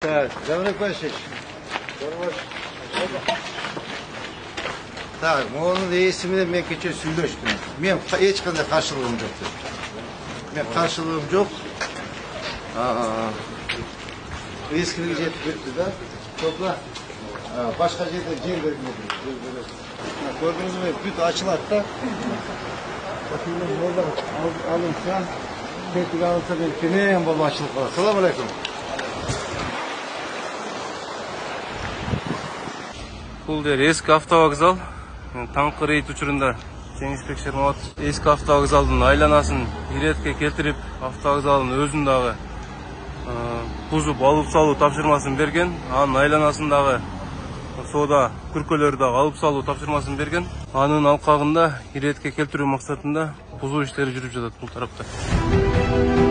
Так, Давлет Пашевич. Так, onun esimiyle men keçe süйлөштүм. Men hiç qanday qarşılığım yok. Men qarşılığım yok. Eskiliğe жетip ketdi da. Topla. Başka жерде жер бермedi. Gördünüz mü? Büt açıladı da. Bakın burada alınsa, tekrar alınsa belki ne en bol açılık var. Selamun aleyküm. Бұл дер ескі автовокзал. Таңқы рейд учурунда Кеңешбек Шерматов ескі автовокзалдын айланасын иретке келтирип, автовокзалдын өзүн дагы бузуп алып салуу тапшырмасын берген. Анын айланасындагы соода күркөлөрдү дагы алып салуу тапшырмасын берген. Анын алкагында иретке келтирүү максатында бузуу иштери жүрүп жатат бул тарапта.